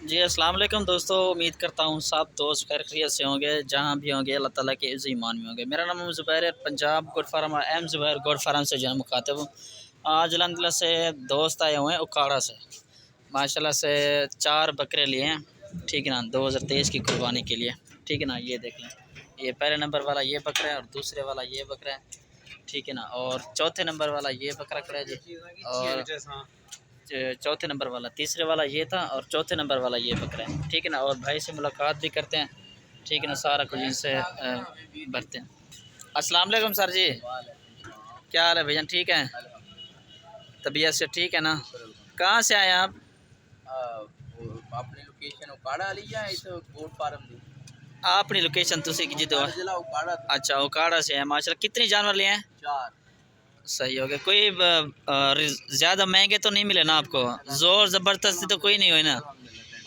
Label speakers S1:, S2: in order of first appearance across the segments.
S1: जी अस्सलाम वालेकुम दोस्तों, उम्मीद करता हूँ सब दोस्त खैर खैरियत से होंगे, जहाँ भी होंगे अल्लाह ताला के इज़्ज़ ईमान में होंगे। मेरा नाम ज़ुबैर है, Punjab goat farm M Zubair goat farm से जो है मुखातिब हूँ। आज अल्हम्दुलिल्लाह से दोस्त आए हुए हैं उकाड़ा से, माशाल्लाह से 4 बकरे लिए हैं, ठीक है ना, 2023 की कुर्बानी के लिए, ठीक है ना। ये देख लें, ये पहले नंबर वाला ये बकरा है और दूसरे वाला ये बकरा है, ठीक है ना। और चौथे नंबर वाला ये बकरा खड़ा है जी, और चौथे नंबर वाला, तीसरे वाला ये था और चौथे नंबर वाला ये बकरा है, ठीक है ना। और भाई से मुलाकात भी करते हैं, ठीक है ना, सारा कुछ इनसे भरते हैं। अस्सलाम वालेकुम सर जी, क्या हाल है भैया, ठीक है, तबीयत से ठीक है ना। कहाँ से आए आप?
S2: अपनी लोकेशन उकाड़ा वाली या इस गोट फार्म दी
S1: अपनी लोकेशन तुसी की जिद
S2: जिला उकाड़ा था।
S1: अच्छा उकाड़ा से है माशाल्लाह। कितने जानवर लिए हैं?
S2: 4
S1: सही हो गया। कोई ज़्यादा महंगे तो नहीं मिले ना आपको? ज़ोर ज़बरदस्ती तो कोई नहीं हुई ना?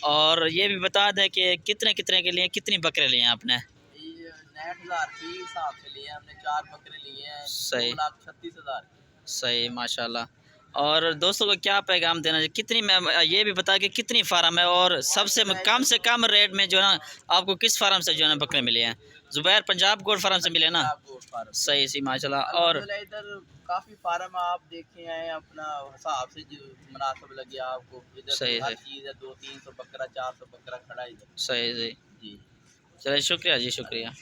S1: और ये भी बता दें कि कितने कितने के लिए कितनी बकरे लिए हैं आपने?
S2: 60,000 के हिसाब से लिए हमने 4 बकरे लिए हैं
S1: सही
S2: 2,36,000।
S1: सही माशाल्लाह। और दोस्तों को क्या पैगाम देना चाहिए, कितनी में ये भी बता कि कितनी फार्म है और सबसे कम से कम रेट में जो है ना आपको किस फार्म से जो है ना बकरे मिले हैं? ज़ुबैर पंजाब गोट फार्म से मिले ना?
S2: गोट फार्म
S1: सही सी माशाल्लाह। और
S2: इधर काफी फार्म आप देखे हैं, अपना हिसाब से जो मुनासिब लगे आपको। इधर
S1: सही
S2: तो हर
S1: सही
S2: चीज़ है, 200-300 बकरा 400 बकरा खड़ा है इधर।
S1: सही सही।
S2: जी
S1: चलिए शुक्रिया जी, शुक्रिया।